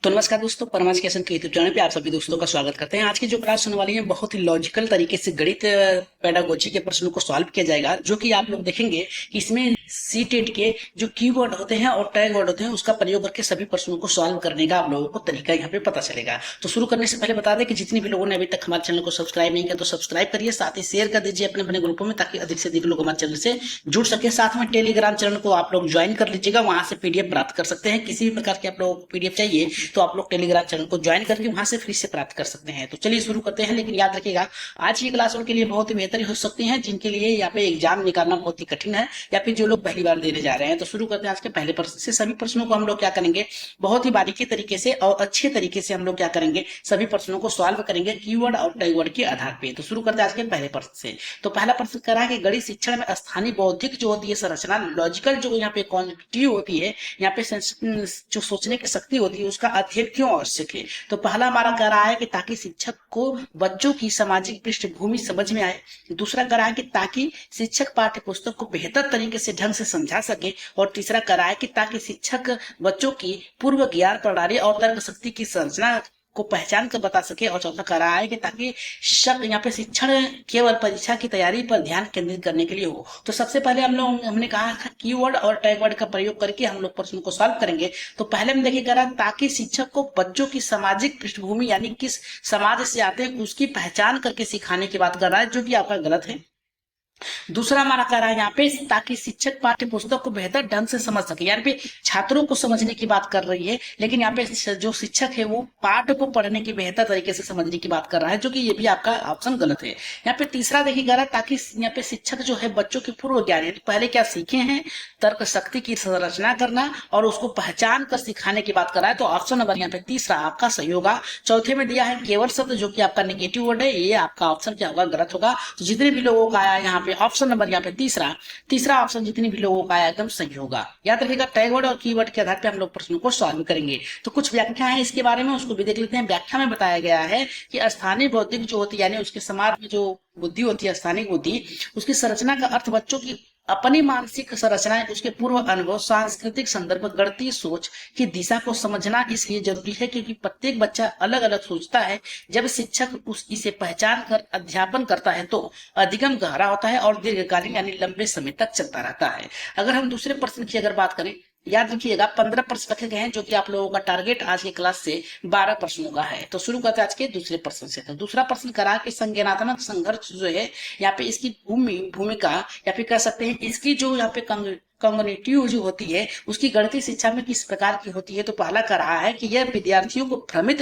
तो नमस्कार दोस्तों, परमाज कैसन के यूट्यूब चैनल पे आप सभी दोस्तों का स्वागत करते हैं। आज की जो क्लास होने वाली है बहुत ही लॉजिकल तरीके से गणित पेडागोजी के प्रश्नों को सॉल्व किया जाएगा, जो कि आप लोग देखेंगे कि इसमें सी टेट के जो कीवर्ड होते हैं और टैग वर्ड होते हैं उसका प्रयोग करके सभी प्रश्नों को सॉल्व करने का आप लोगों को तरीका यहाँ पे पता चलेगा। तो शुरू करने से पहले बता दें कि जितने भी लोगों ने अभी तक हमारे चैनल को सब्सक्राइब नहीं किया तो सब्सक्राइब करिए, साथ ही शेयर कर दीजिए अपने अपने ग्रुपों में, ताकि अधिक से अधिक लोग हमारे चैनल से जुड़ सके। साथ में टेलीग्राम चैनल को आप लोग ज्वाइन कर लीजिएगा, वहां से पीडीएफ प्राप्त कर सकते हैं। किसी भी प्रकार की आप लोगों को पीडीएफ चाहिए तो आप लोग टेलीग्राम चैनल को ज्वाइन करके वहां से फ्री से प्राप्त कर सकते हैं। तो चलिए शुरू करते हैं। लेकिन याद रखिएगा, आज की क्लास उनके लिए बहुत ही बेहतर हो सकती है जिनके लिए यहाँ पे एग्जाम निकालना बहुत ही कठिन है, या फिर जो लोग पहली बार देने जा रहे हैं। तो शुरू करते हैं आज के पहले प्रश्न से। सभी प्रश्नों को हम लोग क्या करेंगे, बहुत ही बारीकी तरीके से और अच्छे तरीके से हम लोग क्या करेंगे, सभी प्रश्नों को सॉल्व करेंगे कीवर्ड और टैगवर्ड के आधार पे। तो शुरू करते हैं आज के पहले प्रश्न से। तो पहला प्रश्न करा है कि गणित शिक्षण में स्थानीय बौद्धिक जो होती है संरचना, लॉजिकल जो यहाँ पे क्वांटिटी होती है, यहाँ पे जो सोचने की शक्ति होती है उसका अध्ययन क्यों आवश्यक है। तो पहला हमारा कह रहा है कि ताकि शिक्षक को बच्चों की सामाजिक पृष्ठभूमि समझ में आए। दूसरा कह रहा है कि ताकि शिक्षक पाठ्य पुस्तक को बेहतर तरीके से ढंग से समझा सके। और तीसरा कह रहा है कि ताकि शिक्षक बच्चों की पूर्व ज्ञान प्रणाली और तर्क शक्ति की संरचना को पहचान कर बता सके। और चौथा कह रहा है कि ताकि यहाँ पे शिक्षण केवल परीक्षा की तैयारी पर ध्यान केंद्रित करने के लिए हो। तो सबसे पहले हमने कहा था कीवर्ड और टैगवर्ड का प्रयोग करके हम लोग प्रश्न को सॉल्व करेंगे। तो पहले हम देखिए, कह रहा ताकि शिक्षक को बच्चों की सामाजिक पृष्ठभूमि यानी किस समाज से आते हैं उसकी पहचान करके सिखाने की बात कर रहा है, जो कि आपका गलत है। दूसरा हमारा कह रहा है यहाँ पे ताकि शिक्षक पाठ्य पुस्तक को बेहतर ढंग से समझ सके, यानी पे छात्रों को समझने की बात कर रही है, लेकिन यहाँ पे जो शिक्षक है वो पाठ को पढ़ने की बेहतर तरीके से समझने की बात कर रहा है, जो कि ये भी आपका ऑप्शन गलत है। यहाँ पे तीसरा देखिए, कह रहा है ताकि यहाँ पे शिक्षक जो है बच्चों की पूर्व ज्ञान यानी पहले क्या सीखे हैं, तर्क शक्ति की संरचना करना और उसको पहचान कर सिखाने की बात कर रहा है। तो ऑप्शन नंबर यहाँ पे तीसरा आपका सही होगा। चौथे में दिया है केवल शब्द, जो कि आपका नेगेटिव वर्ड है, ये आपका ऑप्शन क्या होगा, गलत होगा। तो जितने भी लोगों का आया यहाँ पे ऑप्शन नंबर यहाँ पे तीसरा ऑप्शन जितने भी लोगों का आया एकदम सही होगा। याद रखिएगा, टैगवर्ड और कीवर्ड के आधार पे हम लोग प्रश्नों को सॉल्व करेंगे। तो कुछ व्याख्या है इसके बारे में, उसको भी देख लेते हैं। व्याख्या में बताया गया है कि स्थानीय बौद्धिक जो होती है यानी उसके समाज में जो बुद्धि होती है, स्थानीय बुद्धि, उसकी संरचना का अर्थ बच्चों की अपनी मानसिक संरचना, उसके पूर्व अनुभव, सांस्कृतिक संदर्भ, गणितीय सोच की दिशा को समझना इसलिए जरूरी है क्योंकि प्रत्येक बच्चा अलग अलग सोचता है। जब शिक्षक इसे पहचान कर अध्यापन करता है तो अधिगम गहरा होता है और दीर्घकालीन यानी लंबे समय तक चलता रहता है। अगर हम दूसरे प्रश्न की अगर बात करें, याद रखिएगा 15 प्रश्न रखे गए हैं, जो कि आप लोगों का टारगेट आज की क्लास से 12 प्रश्नों का है। तो शुरू करते हैं आज के दूसरे प्रश्न से। तो दूसरा प्रश्न करा कि संज्ञानात्मक संघर्ष जो है यहाँ पे इसकी भूमिका या फिर कह सकते हैं इसकी जो यहाँ पे कॉग्निटिव जो होती है उसकी गणितीय शिक्षा में किस प्रकार की होती है। तो पहला कर रहा है कि यह विद्यार्थियों को भ्रमित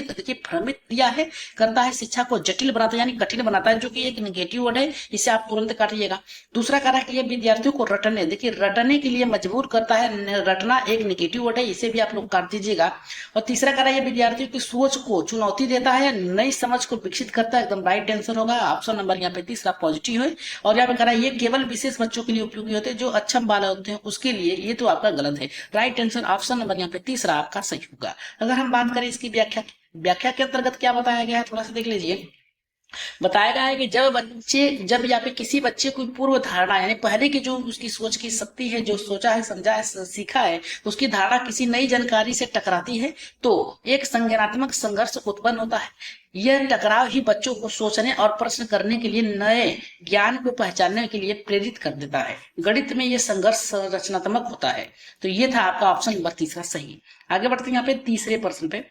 दिया है, करता है, शिक्षा को जटिल बनाता है यानी कठिन बनाता है, जो कि एक नेगेटिव वर्ड है, इसे आप तुरंत काटिएगा। दूसरा कह रहा है कि यह विद्यार्थियों को रटने, देखिए रटने के लिए मजबूर करता है, रटना एक नेगेटिव वर्ड है, इसे भी आप लोग काट दीजिएगा। और तीसरा कह रहा है यह विद्यार्थियों की सोच को चुनौती देता है, नई समझ को विकसित करता है, एकदम राइट आंसर होगा। ऑप्शन नंबर यहाँ पे तीसरा पॉजिटिव है। और यहाँ पे कह रहा है ये केवल विशेष बच्चों के लिए उपयोगी होते हैं, जो अक्षम बालक होते हैं उसके लिए, ये तो आपका गलत है। राइट आंसर ऑप्शन नंबर यहाँ पे तीसरा आपका सही होगा। अगर हम बात करें इसकी व्याख्या के अंतर्गत क्या बताया गया है, थोड़ा सा देख लीजिए। बताया गया है कि जब यहाँ पे किसी बच्चे को पूर्व धारणा यानी पहले की जो उसकी सोच की शक्ति है, जो सोचा है, समझा है, सीखा है, उसकी धारणा किसी नई जानकारी से टकराती है तो एक संज्ञानात्मक संघर्ष उत्पन्न होता है। यह टकराव ही बच्चों को सोचने और प्रश्न करने के लिए, नए ज्ञान को पहचानने के लिए प्रेरित कर देता है। गणित में यह संघर्ष रचनात्मक होता है। तो ये था आपका ऑप्शन नंबर तीसरा सही। आगे बढ़ते हैं यहाँ पे तीसरे प्रश्न पे।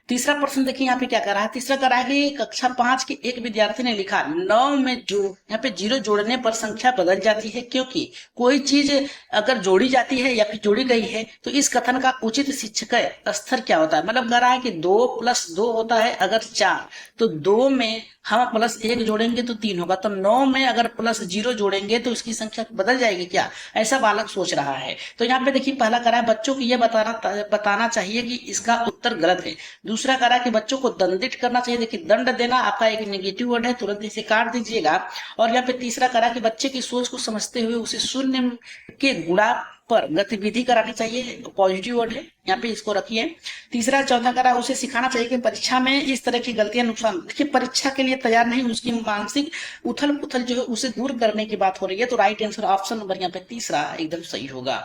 तीसरा प्रश्न देखिए यहाँ पे क्या कर रहा है। तीसरा कर रहा है कि कक्षा 5 के एक विद्यार्थी ने लिखा 9 में जो यहाँ पे 0 जोड़ने पर संख्या बदल जाती है, क्योंकि कोई चीज अगर जोड़ी जाती है या फिर जोड़ी गई है तो इस कथन का उचित शिक्षक स्तर क्या होता है। मतलब कह रहा है कि 2 + 2 होता है अगर 4, तो 2 में हम +1 जोड़ेंगे तो 3 होगा, तो 9 में अगर +0 जोड़ेंगे तो इसकी संख्या बदल जाएगी क्या, ऐसा बालक सोच रहा है। तो यहाँ पे देखिए पहला करा है बच्चों को यह बताना चाहिए कि इसका उत्तर गलत है। दूसरा करा कि बच्चों को दंडित करना चाहिए, देखिए दंड देना आपका एक नेगेटिव वर्ड है, तुरंत इसे काट दीजिएगा। और यहाँ पे तीसरा करा कि बच्चे की सोच को समझते हुए उसे शून्य के गुणा पर गतिविधि करानी चाहिए, पॉजिटिव वर्ड है, यहाँ पे इसको रखिए। तीसरा चौथा करा उसे सिखाना चाहिए कि परीक्षा में इस तरह की गलतियां नुकसान, देखिए परीक्षा के लिए तैयार नहीं, उसकी मानसिक उथल पुथल जो है उसे दूर करने की बात हो रही है। तो राइट आंसर ऑप्शन नंबर यहाँ पे तीसरा एकदम सही होगा।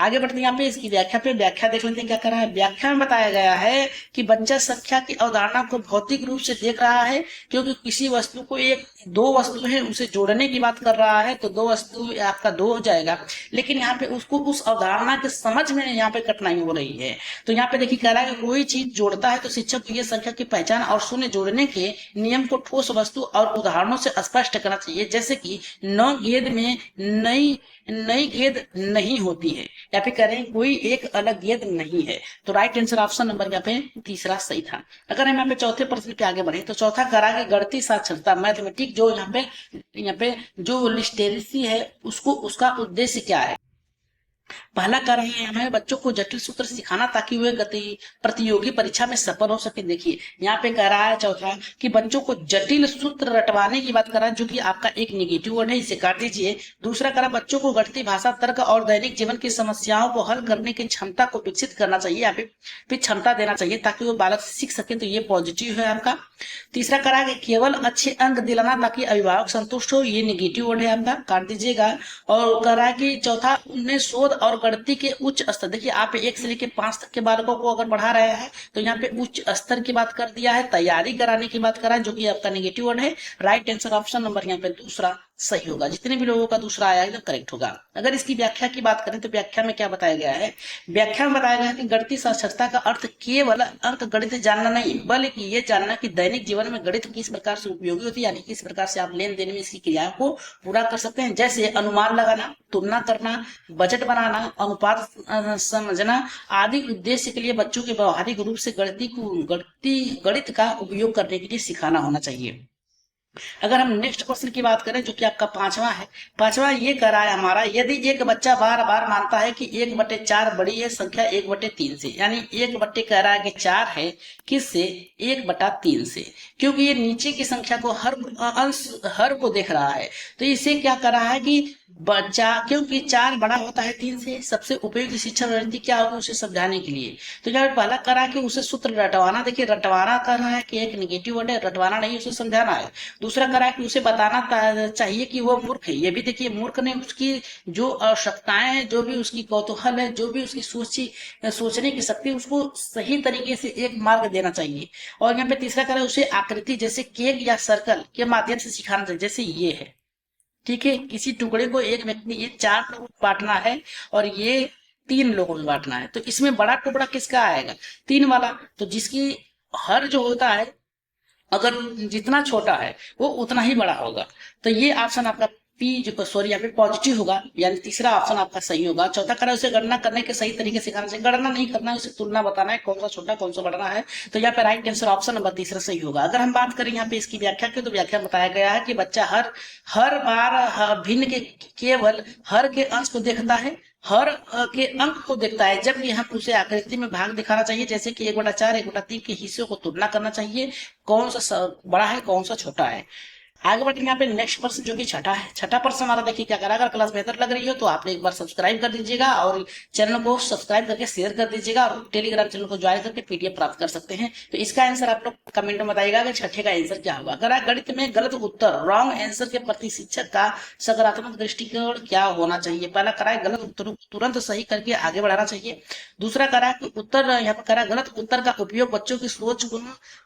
आगे बढ़ते हैं यहाँ पे इसकी व्याख्या पे। व्याख्या देख लेते हैं क्या कर रहा है। व्याख्या में बताया गया है कि बच्चा संख्या की अवधारणा को भौतिक रूप से देख रहा है, क्योंकि किसी वस्तु को एक दो वस्तु है उसे जोड़ने की बात कर रहा है, तो दो वस्तु आपका दो हो जाएगा, लेकिन यहाँ पे उसको उस अवधारणा के समझ में यहाँ पे कठिनाई हो रही है। तो यहाँ पे देखिए कह रहा है कि कोई चीज जोड़ता है तो शिक्षक को यह संख्या की पहचान और शून्य जोड़ने के नियम को ठोस वस्तु और उदाहरणों से स्पष्ट करना चाहिए, जैसे कि 9 गेंद में नई नई गेंद नहीं होती है, या फिर कह रहे हैं कोई एक अलग गेंद नहीं है। तो राइट आंसर ऑप्शन नंबर यहाँ पे तीसरा सही था। अगर हम यहाँ पे चौथे प्रश्न पे आगे बढ़े तो चौथा करा के गणितीय साक्षरता मैथमेटिक जो यहाँ पे जो लिटरेसी है उसको उसका उद्देश्य क्या है। पहला कार्य है हमें बच्चों को जटिल सूत्र सिखाना ताकि वे गति प्रतियोगी परीक्षा में सफल हो सके। देखिए यहाँ पे कह रहा है चौथा कि बच्चों को जटिल सूत्र रटवाने की बात कर रहा है, जो कि आपका एक निगेटिव वर्ड है, इसे काट दीजिए। दूसरा करा बच्चों को गणितीय भाषा तर्क और दैनिक जीवन की समस्याओं को हल करने की क्षमता को विकसित करना चाहिए, यहाँ पे क्षमता देना चाहिए ताकि वो बालक सीख सके, तो ये पॉजिटिव है आपका। तीसरा करा कि केवल अच्छे अंक दिलाना ताकि अभिभावक संतुष्ट हो, ये निगेटिव वर्ड है आपका, काट दीजिएगा। और कह रहा है कि चौथा उन्हें शोध और गणित के उच्च स्तर, देखिए आप 1 से लेकर 5 तक के बालकों को अगर बढ़ा रहे हैं तो यहाँ पे उच्च स्तर की बात कर दिया है, तैयारी कराने की बात करा है, जो कि आपका नेगेटिव वर्ड है। राइट आंसर ऑप्शन नंबर यहाँ पे दूसरा सही होगा। जितने भी लोगों का दूसरा आया एकदम करेक्ट होगा। अगर इसकी व्याख्या की बात करें तो व्याख्या में क्या बताया गया है। व्याख्या में बताया गया है कि गणितीय साक्षरता का अर्थ केवल अंक गणित जानना नहीं, बल्कि ये जानना कि दैनिक जीवन में गणित किस प्रकार से उपयोगी होती है, यानी किस प्रकार से आप लेन देन में इसकी क्रियाओं को पूरा कर सकते हैं, जैसे अनुमान लगाना, तुलना करना, बजट बनाना, अनुपात समझना आदि उद्देश्य के लिए बच्चों के व्यवहारिक रूप से गणित का उपयोग करने के लिए सिखाना होना चाहिए। अगर हम नेक्स्ट क्वेश्चन की बात करें जो कि आपका पांचवा है, पांचवा ये कह रहा है हमारा, यदि एक बच्चा बार बार मानता है कि 1/4 बड़ी है संख्या 1/3 से, यानी 1 कह रहा है कि 4 है, किससे 1/3 से, क्योंकि ये नीचे की संख्या को हर को देख रहा है, तो इसे क्या कर रहा है कि बच्चा, क्योंकि 4 बड़ा होता है 3 से, सबसे उपयुक्त शिक्षा रणनीति क्या होगी उसे समझाने के लिए। तो यहाँ पहला करा कि उसे सूत्र रटवाना, देखिए रटवाना कर रहा है कि एक निगेटिव वर्ड है, रटवाना नहीं उसे समझाना है। दूसरा करा कि उसे बताना चाहिए कि वो मूर्ख है, ये भी देखिए मूर्ख ने उसकी जो आवश्यकताएं हैं, जो भी उसकी कौतूहल है, जो भी उसकी सोचने की शक्ति, उसको सही तरीके से एक मार्ग देना चाहिए। और यहाँ पे तीसरा करा उसे आकृति जैसे केक या सर्कल के माध्यम से सिखाना चाहिए, जैसे ये है, ठीक है, किसी टुकड़े को एक व्यक्ति, ये 4 लोगों को बांटना है और ये 3 लोगों में बांटना है, तो इसमें बड़ा टुकड़ा किसका आएगा, 3 वाला, तो जिसकी हर जो होता है अगर जितना छोटा है वो उतना ही बड़ा होगा। तो ये ऑप्शन आपका पी जो सॉरी यहाँ पे पॉजिटिव होगा, यानी तीसरा ऑप्शन आपका सही होगा। चौथा करा उसे गणना करने के सही तरीके से सिखाना चाहिए, गणना नहीं करना है, उसे तुलना बताना है, कौन सा छोटा कौन सा बड़ा है, तो यहाँ पे राइट आंसर ऑप्शन नंबर तीसरा सही होगा। अगर हम बात करें यहाँ पे इसकी व्याख्या की, तो व्याख्या बताया गया है कि बच्चा हर बार भिन्न के केवल हर के अंश को देखता है, हर के अंक को देखता है, जबकि हम उसे आकृति में भाग दिखाना चाहिए, जैसे कि 1/4 1/3 के हिस्सों को तुलना करना चाहिए, कौन सा बड़ा है कौन सा छोटा है। आगे बढ़ेंगे यहाँ पे नेक्स्ट प्रश्न जो कि छठा है। छठा प्रश्न हमारा देखिए क्या करा, अगर क्लास बेहतर लग रही हो तो आपने एक बार सब्सक्राइब कर दीजिएगा और चैनल को सब्सक्राइब करके शेयर कर दीजिएगा और टेलीग्राम चैनल को ज्वाइन करके पीडीएफ प्राप्त कर सकते हैं। तो इसका आंसर आप लोग कमेंट में बताइएगा कि छठे का आंसर क्या होगा। अगर गणित में गलत उत्तर रॉन्ग आंसर के प्रति शिक्षक का सकारात्मक दृष्टिकोण क्या होना चाहिए। पहला करा है गलत उत्तर तुरंत सही करके आगे बढ़ाना चाहिए। दूसरा करा कि उत्तर यहाँ पर करा गलत उत्तर का उपयोग बच्चों की सोच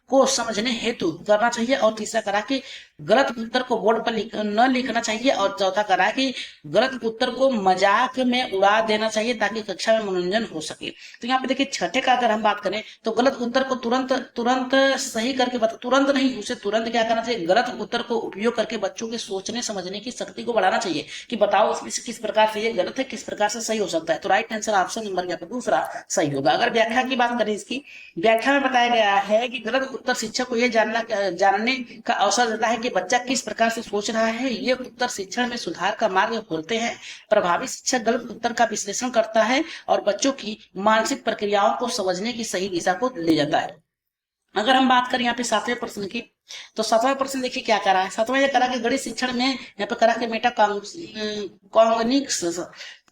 को समझने हेतु करना चाहिए। और तीसरा करा कि गलत उत्तर को बोर्ड पर न लिखना चाहिए। और चौथा करा कि गलत उत्तर को मजाक में उड़ा देना चाहिए ताकि कक्षा में मनोरंजन हो सके। तो यहाँ पे देखिए छठे का अगर हम बात करें तो गलत उत्तर को तुरंत सही करके तुरंत नहीं, उसे तुरंत क्या करना चाहिए, गलत उत्तर को उपयोग करके बच्चों के सोचने समझने की शक्ति को बढ़ाना चाहिए कि बताओ इसमें से किस प्रकार से ये गलत है, किस प्रकार से सही हो सकता है। तो राइट आंसर ऑप्शन नंबर यहाँ पे दूसरा सही होगा। अगर व्याख्या की बात करें, इसकी व्याख्या में बताया गया है कि गलत उत्तर शिक्षक को यह जानने का अवसर देता है कि बच्चा किस प्रकार से सोच रहा है। ये उत्तर शिक्षण में सुधार का मार्ग खोलते हैं। प्रभावी शिक्षक गलत उत्तर का विश्लेषण करता है और बच्चों की मानसिक प्रक्रियाओं को समझने की सही दिशा को ले जाता है। अगर हम बात करें यहाँ पे सातवें प्रश्न की, तो सातवां प्रश्न देखिए क्या करा है। सातवां ये करा कि गणित शिक्षण में यहाँ पे करा कि मेटा कॉग्निक्स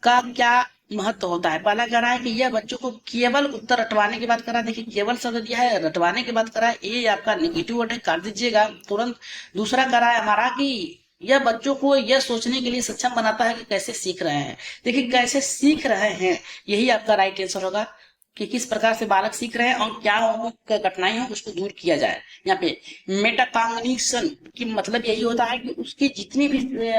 का क्या महत्व होता है। पहला कह रहा है कि यह बच्चों को केवल उत्तर रटवाने की बात कर रहा है। देखिए केवल शब्द दिया है, रटवाने की बात कर रहा है, ये आपका निगेटिव वर्ड है, काट दीजिएगा तुरंत। दूसरा कह रहा है हमारा कि यह बच्चों को यह सोचने के लिए सक्षम बनाता है कि कैसे सीख रहे हैं। देखिए कैसे सीख रहे हैं, यही आपका राइट आंसर होगा कि किस प्रकार से बालक सीख रहे हैं और क्या उनको कठिनाई हो उसको दूर किया जाए। यहाँ पे मेटाकॉग्निशन की मतलब यही होता है कि उसकी जितनी भी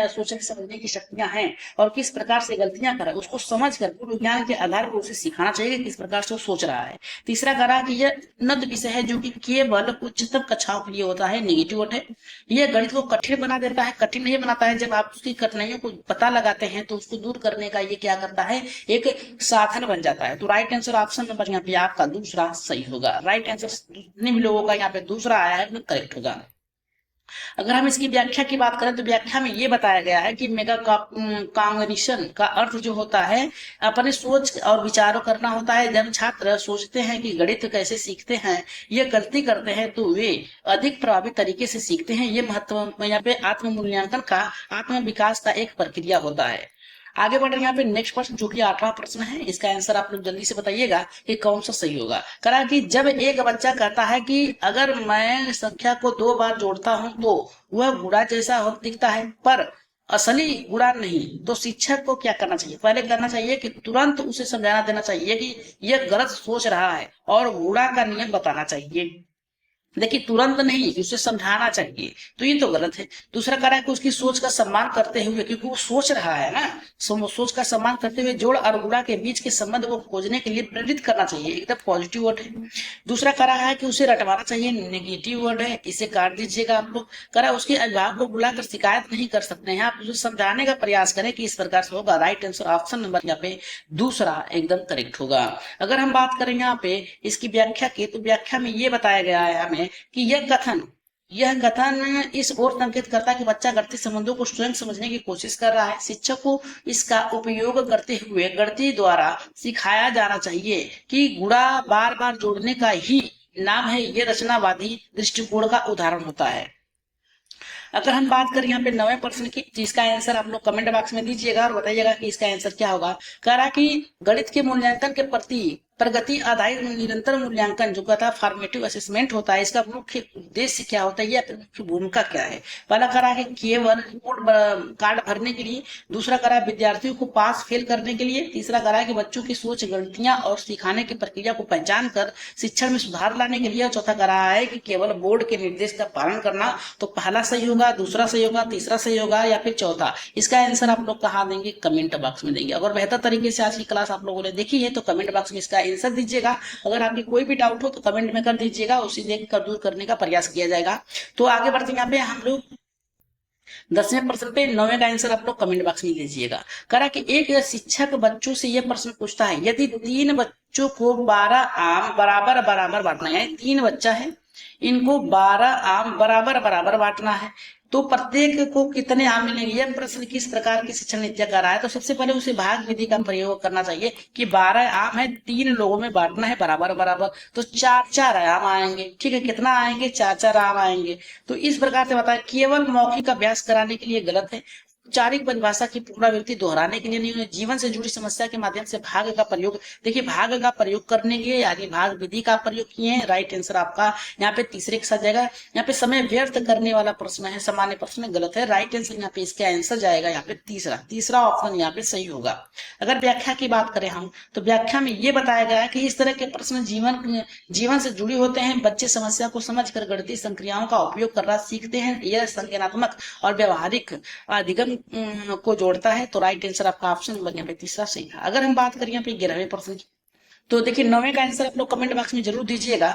सोचने समझने की शक्तियां हैं और किस प्रकार से गलतियां कर रहा है उसको समझ कर पूर्व ज्ञान के आधार पर उसे सिखाना चाहिए कि किस प्रकार से वो सोच रहा है। तीसरा कह रहा है कि यह उन्नत विषय है जो कि केवल उच्चतम कक्षाओं के लिए होता है, निगेटिव वर्ड है। यह गणित को कठिन बना देता है, कठिन नहीं बनाता है। जब आप उसकी कठिनाइयों को पता लगाते हैं तो उसको दूर करने का ये क्या करता है, एक साधन बन जाता है। तो राइट आंसर ऑप्शन नंबर यहाँ पे आपका दूसरा सही होगा। राइट आंसर जितने भी लोगों का यहाँ पे दूसरा आया है वो करेक्ट होगा। अगर हम इसकी व्याख्या की बात करें तो व्याख्या में ये बताया गया है कि मेगा कॉग्निशन का अर्थ जो होता है अपने सोच और विचारों करना होता है। जब छात्र सोचते हैं कि गणित कैसे सीखते हैं, ये गलती करते हैं तो वे अधिक प्रभावी तरीके से सीखते हैं। ये महत्व यहाँ पे आत्म मूल्यांकन का, आत्म विकास का एक प्रक्रिया होता है। आगे बढ़ रहे यहाँ पे नेक्स्ट प्रश्न जो कि 8वां प्रश्न है, इसका आंसर आप लोग जल्दी से बताइएगा कि कौन सा सही होगा। करा कि जब एक बच्चा कहता है कि अगर मैं संख्या को 2 बार जोड़ता हूं तो वह गुणा जैसा हो दिखता है पर असली गुणा नहीं, तो शिक्षक को क्या करना चाहिए। पहले करना चाहिए कि तुरंत उसे समझाना देना चाहिए कि यह गलत सोच रहा है और गुणा का नियम बताना चाहिए। देखिए तुरंत नहीं, उसे समझाना चाहिए, तो ये तो गलत है। दूसरा कह रहा है कि उसकी सोच का सम्मान करते हुए, क्योंकि वो सोच रहा है ना, सोच का सम्मान करते हुए जोड़ और गुणा के बीच के संबंध को खोजने के लिए प्रेरित करना चाहिए, एकदम पॉजिटिव वर्ड है। दूसरा कह रहा है कि उसे रटवाना चाहिए, नेगेटिव वर्ड है, इसे काट दीजिएगा आप लोग। कह रहा है उसके अभिभावक को बुलाकर शिकायत नहीं कर सकते हैं, आप उसे समझाने का प्रयास करें कि इस प्रकार से होगा। राइट आंसर ऑप्शन नंबर यहाँ पे दूसरा एकदम करेक्ट होगा। अगर हम बात करें यहाँ पे इसकी व्याख्या की, तो व्याख्या में ये बताया गया है हमें कि यह कथन इस ओर संकेत करता है कि बच्चा गणितीय संबंधों को स्वयं समझने की कोशिश कर रहा है। शिक्षक को इसका उपयोग करते हुए गणित द्वारा सिखाया जाना चाहिए कि गुणा बार बार जोड़ने का ही नाम है। यह रचनावादी दृष्टिकोण का उदाहरण होता है। अगर हम बात करें यहाँ पे 9वें प्रश्न की, जिसका आंसर आप लोग कमेंट बॉक्स में दीजिएगा और बताइएगा कि इसका आंसर क्या होगा। कह रहा कि गणित के मूल्यांकन के प्रति प्रगति आधारित निरंतर मूल्यांकन जो कहता है फॉर्मेटिव असेसमेंट होता है, इसका मुख्य उद्देश्य क्या होता है या फिर मुख्य भूमिका क्या है। पहला करा है केवल रिपोर्ट कार्ड भरने के लिए, दूसरा करा है विद्यार्थियों को पास फेल करने के लिए, तीसरा करा है कि बच्चों की सोच गलतियां और सिखाने की प्रक्रिया को पहचान कर शिक्षण में सुधार लाने के लिए, चौथा करा है कि केवल बोर्ड के निर्देश का पालन करना। तो पहला सही होगा, दूसरा सही होगा, तीसरा सही होगा या फिर चौथा। इसका आंसर आप लोग कहाँ देंगे, कमेंट बॉक्स में देंगे। अगर बेहतर तरीके से आज की क्लास आप लोगों ने देखी है तो कमेंट बॉक्स में इसका आंसर दीजिएगा। अगर आपकी कोई भी डाउट हो तो कमेंट में कर दीजिएगा, उसी देख कर दूर करने का प्रयास किया जाएगा। तो आगे बढ़ते हैं यहाँ पे हम लोग 10वें प्रश्न पे। 9वें का आंसर आप लोग कमेंट बॉक्स में दीजिएगा। करा कि एक शिक्षक बच्चों से यह प्रश्न पूछता है, यदि 3 बच्चों को 12 आम बराबर बराबर बांटना है, 3 बच्चा है, इनको 12 आम बराबर बराबर बांटना है, तो प्रत्येक को कितने आम मिलेंगे। यह प्रश्न किस प्रकार की शिक्षण नीति कर रहा है। तो सबसे पहले उसे भाग विधि का प्रयोग करना चाहिए कि 12 आम है, 3 लोगों में बांटना है बराबर बराबर, तो 4 आम आएंगे। ठीक है, कितना आएंगे, 4 आम आएंगे। तो इस प्रकार से बताया, केवल मौखिक अभ्यास कराने के लिए गलत है। औपचारिक परिभाषा की पुनरावृत्ति दोहराने के लिए नहीं, जीवन से जुड़ी समस्या के माध्यम से भाग का प्रयोग। देखिए भाग का प्रयोग करने के यानी भाग विधि का प्रयोग किए हैं। राइट आंसर आपका यहाँ पे तीसरे के साथ जाएगा। यहाँ पे समय व्यर्थ करने वाला प्रश्न है, सामान्य प्रश्न, गलत है। राइट आंसर यहाँ पे इसका आंसर जाएगा यहाँ पे तीसरा ऑप्शन यहाँ पे सही होगा। अगर व्याख्या की बात करें हम, तो व्याख्या में ये बताया गया है कि इस तरह के प्रश्न जीवन से जुड़ी होते हैं। बच्चे समस्या को समझकर गणितीय संक्रियाओं का उपयोग करना सीखते हैं। यह संज्ञानात्मक और व्यवहारिक अधिगम को जोड़ता है। तो राइट आंसर आपका ऑप्शन नंबर यहाँ पे तीसरा सही है। अगर हम बात करें यहाँ पे 11वें प्रश्न की, तो देखिए 9वें का आंसर आप लोग कमेंट बॉक्स में जरूर दीजिएगा,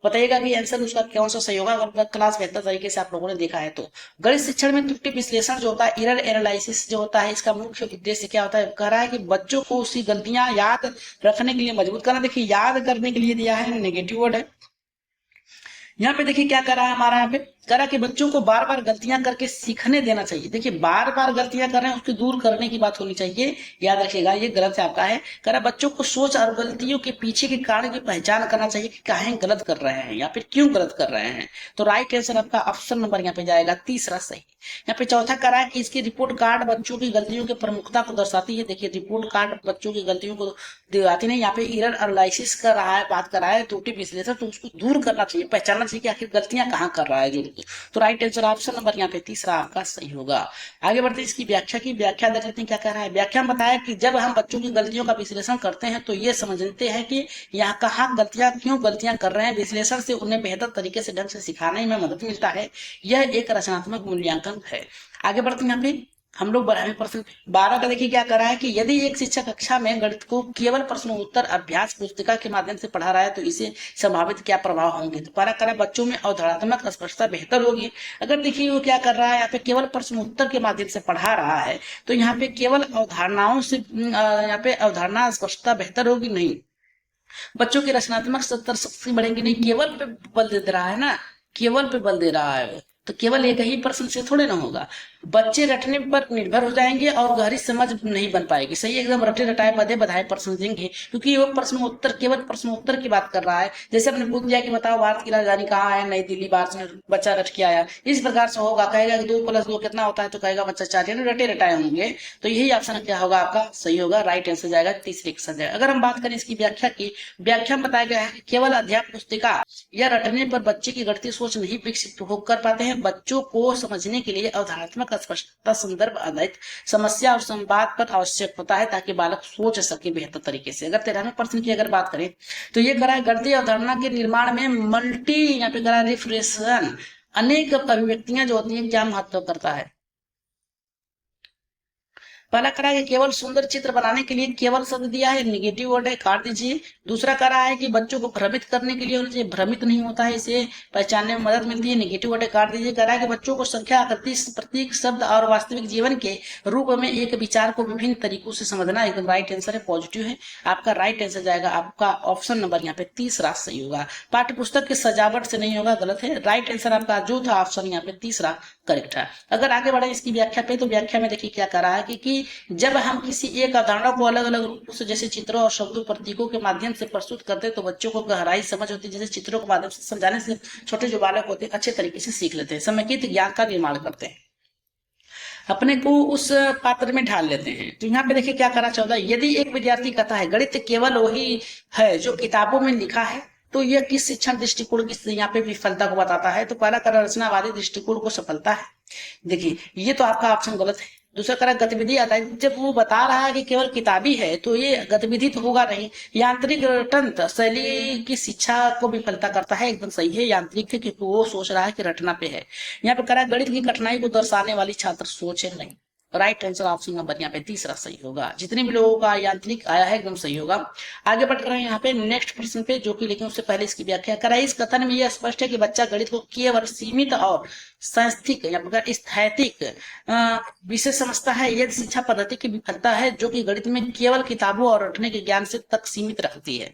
बताइएगा कि आंसर उसका कौन सा सही होगा। अगर क्लास बेहतर तरीके से आप लोगों ने देखा है तो। गणित शिक्षण में त्रुटि विश्लेषण जो होता है, एरर एनालिसिस जो होता है, इसका मुख्य उद्देश्य क्या होता है। कह रहा है कि बच्चों को उसकी गलतियां याद रखने के लिए मजबूत करना। देखिए याद करने के लिए दिया है, नेगेटिव वर्ड है। यहाँ पे देखिए क्या कर रहा है हमारा, यहाँ पे करा कि बच्चों को बार बार गलतियां करके सीखने देना चाहिए। देखिए बार बार गलतियां कर रहे हैं उसको दूर करने की बात होनी चाहिए, याद रखिएगा ये गलत से आपका है। करा बच्चों को सोच और गलतियों के पीछे के कारण की पहचान करना चाहिए कि काहे गलत कर रहे हैं या फिर क्यों गलत कर रहे हैं। तो राइट आंसर आपका ऑप्शन नंबर यहाँ पे जाएगा तीसरा सही। यहाँ पे चौथा करा है कि इसकी रिपोर्ट कार्ड बच्चों की गलतियों की प्रमुखता को दर्शाती है। देखिए रिपोर्ट कार्ड बच्चों की गलतियों को दिखाती नहीं, यहाँ पे एरर एनालिसिस कर रहा है, बात कर रहा है त्रुटि विश्लेषण, तो उसको दूर करना चाहिए, पहचानना चाहिए कि आखिर गलतियां कहाँ कर रहा है जो। तो राइट आंसर ऑप्शन नंबर यहाँ पे तीसरा आपका सही होगा। आगे बढ़ते हैं इसकी व्याख्या की। व्याख्या देख लेते हैं क्या कह रहा है। व्याख्या में बताया कि जब हम बच्चों की गलतियों का विश्लेषण करते हैं तो ये समझते हैं कि यहाँ कहाँ गलतियां क्यों गलतियां कर रहे हैं। विश्लेषण से उन्हें बेहतर तरीके से ढंग से सिखाने में मदद मिलता है। यह एक रचनात्मक मूल्यांकन है। आगे बढ़ते हैं यहाँ पे हम लोग 12वें प्रश्न 12 का देखिए क्या कर रहा है कि यदि एक शिक्षक कक्षा में गणित को केवल प्रश्न उत्तर अभ्यास पुस्तिका के माध्यम से पढ़ा रहा है तो इसे संभावित क्या प्रभाव होंगे। तो पहला करा बच्चों में अवधारणात्मक स्पष्टता बेहतर होगी। अगर देखिए वो क्या कर रहा है यहाँ पे केवल प्रश्न उत्तर के माध्यम से पढ़ा रहा है तो यहाँ पे केवल अवधारणाओं से यहाँ पे अवधारणा स्पष्टता बेहतर होगी नहीं, बच्चों की रचनात्मक शक्ति बढ़ेगी नहीं, केवल पे बल दे रहा है ना, केवल पे बल दे रहा है तो केवल एक ही प्रश्न से थोड़े ना होगा। बच्चे रटने पर निर्भर हो जाएंगे और गहरी समझ नहीं बन पाएगी। सही एकदम रटे रटाए बधे बधाए प्रश्न देंगे क्योंकि वो प्रश्न उत्तर केवल प्रश्न उत्तर की बात कर रहा है। जैसे अपने पूछ दिया कि बताओ भारत की राजधानी कहाँ है, नई दिल्ली, बात में बच्चा रट के आया, इस प्रकार से होगा। कहेगा कि 2+2 कितना होता है तो कहेगा बच्चा 4, यानी रटे रटाए होंगे। तो यही ऑप्शन क्या होगा आपका सही होगा, राइट आंसर जाएगा तीसरे के साथ जाएगा। अगर हम बात करें इसकी व्याख्या की, व्याख्या में बताया गया है कि केवल अध्यापन पुस्तिका या रटने पर बच्चे की गणितीय सोच नहीं विकसित कर पाते हैं। बच्चों को समझने के लिए अवधारणात्मक स्पष्टता, संदर्भ आधारित समस्या और संवाद पर आवश्यक होता है ताकि बालक सोच सके बेहतर तरीके से। अगर 13वें प्रश्न की अगर बात करें तो ये करा है गणितीय अवधारणा के निर्माण में मल्टी यहाँ पे करा रिफ्रेशन अनेक अभिव्यक्तियां जो होती हैं क्या महत्व करता है। पहला करा है कि केवल सुंदर चित्र बनाने के लिए केवल शब्द दिया है, निगेटिव वर्ड है, काट दीजिए। दूसरा करा है कि बच्चों को भ्रमित करने के लिए होना चाहिए, भ्रमित नहीं होता है, इसे पहचानने में मदद मिलती है, निगेटिव वर्ड है, काट दीजिए। करा है कि बच्चों को संख्या, आकृति, प्रतीक, शब्द और वास्तविक जीवन के रूप में एक विचार को विभिन्न तरीकों से समझना एकदम राइट आंसर है, पॉजिटिव है। आपका राइट आंसर जाएगा आपका ऑप्शन नंबर यहाँ पे तीसरा सही होगा। पाठ्य पुस्तक की सजावट से नहीं होगा, गलत है। राइट आंसर आपका जो था ऑप्शन यहाँ पे तीसरा करेक्ट है। अगर आगे बढ़े इसकी व्याख्या पे तो व्याख्या में देखिए क्या करा है कि जब हम किसी एक अवधारणा को अलग अलग रूपों से जैसे चित्रों और शब्दों प्रतीकों के माध्यम से प्रस्तुत करते हैं तो बच्चों को गहराई समझ होती है। जैसे चित्रों के माध्यम से समझाने से छोटे जो बालक होते हैं अच्छे तरीके से सीख लेते हैं, समेकित ज्ञान का निर्माण करते हैं, अपने को उस पात्र में ढाल लेते हैं। तो यहाँ पे देखिए क्या करा 14, यदि एक विद्यार्थी कहता है गणित केवल वही है जो किताबों में लिखा है तो यह किस शिक्षण दृष्टिकोण की यहाँ पे विफलता को बताता है। तो पहला करा रचनावादी दृष्टिकोण को सफलता है। देखिए ये तो आपका ऑप्शन गलत है। दूसरा करा गतिविधि आता है, जब वो बता रहा है कि केवल किताबी है तो ये गतिविधि तो होगा नहीं। यांत्रिक रटन शैली की शिक्षा को विफलता करता है, एकदम सही है, यांत्रिक है क्योंकि वो सोच रहा है कि रटना पे है। यहाँ पे करा गणित की कठिनाई को दर्शाने वाली छात्र सोच है नहीं, राइट आंसर ऑप्शन नंबर यहाँ पे तीसरा सही होगा। जितने भी लोगों का यांत्रिक आया है एकदम सही होगा। आगे बढ़ रहे हैं यहाँ पे नेक्स्ट प्रश्न पे जो कि लेकिन उससे पहले इसकी व्याख्या करा। इस कथन में यह स्पष्ट है कि बच्चा गणित को केवल सीमित और सांस्थिक या स्थैतिक विषय समझता है। यह शिक्षा पद्धति की विफलता है जो कि गणित में केवल किताबों और रटने के ज्ञान से तक सीमित रखती है।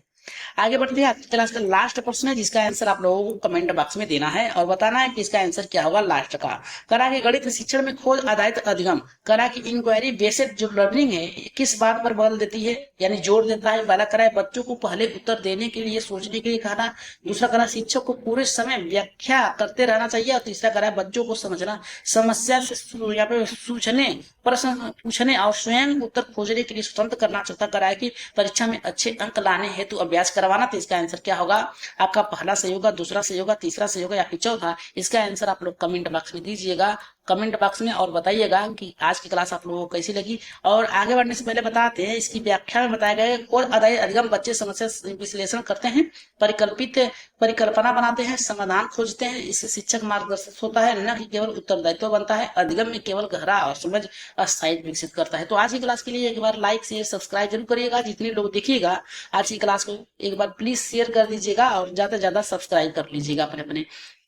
आगे बढ़ते हैं आज की क्लास का लास्ट प्रश्न है जिसका आंसर आप लोगों को कमेंट बॉक्स में देना है और बताना है कि इसका आंसर क्या होगा लास्ट का। करा कि गणित शिक्षण में खोज आधारित अधिगम, करा कि इंक्वायरी बेस्ड जो लर्निंग है किस बात पर बल देती है यानी जोर देता है। पहला करा है बच्चों को पहले उत्तर देने के लिए सोचने के लिए कहना। दूसरा करा शिक्षक को पूरे समय व्याख्या करते रहना चाहिए। और तीसरा करा बच्चों को समझना, समस्या से यहाँ पे सूझने, प्रश्न पूछने और स्वयं उत्तर खोजने के लिए स्वतंत्र करना चाहता। करा है कि परीक्षा में अच्छे अंक लाने हेतु अभ्यास करवाना। तो इसका आंसर क्या होगा आपका पहला सही होगा, दूसरा सही होगा, तीसरा सही होगा या फिर चौथा। इसका आंसर आप लोग कमेंट बॉक्स में दीजिएगा, कमेंट बॉक्स में, और बताइएगा कि आज की क्लास आप लोगों को कैसी लगी। और आगे बढ़ने से पहले बताते हैं इसकी व्याख्या में बताया गया खोज आधारित अधिगम बच्चे समस्या विश्लेषण करते हैं, परिकल्पित परिकल्पना बनाते हैं, समाधान खोजते हैं। इससे शिक्षक मार्गदर्शक होता है, न कि केवल उत्तरदायित्व बनता है। अधिगम में केवल गहरा और समझ अस्थायी विकसित करता है। तो आज की क्लास के लिए एक बार लाइक शेयर सब्सक्राइब जरूर करिएगा। जितने लोग देखिएगा आज की क्लास को एक बार प्लीज शेयर कर दीजिएगा और ज्यादा से ज्यादा सब्सक्राइब कर लीजिएगा, अपने अपने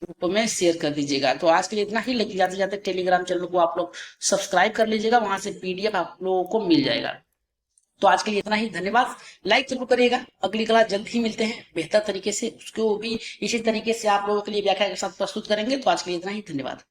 ग्रुप में शेयर कर दीजिएगा। तो आज के लिए इतना ही, लेकिन जाते जाते टेलीग्राम चैनल को आप लोग सब्सक्राइब कर लीजिएगा, वहां से PDF आप लोगों को मिल जाएगा। तो आज के लिए इतना ही, धन्यवाद। लाइक जरूर करिएगा। अगली क्लास जल्द ही मिलते हैं बेहतर तरीके से, उसको भी इसी तरीके से आप लोगों के लिए व्याख्या के साथ प्रस्तुत करेंगे। तो आज के लिए इतना ही, धन्यवाद।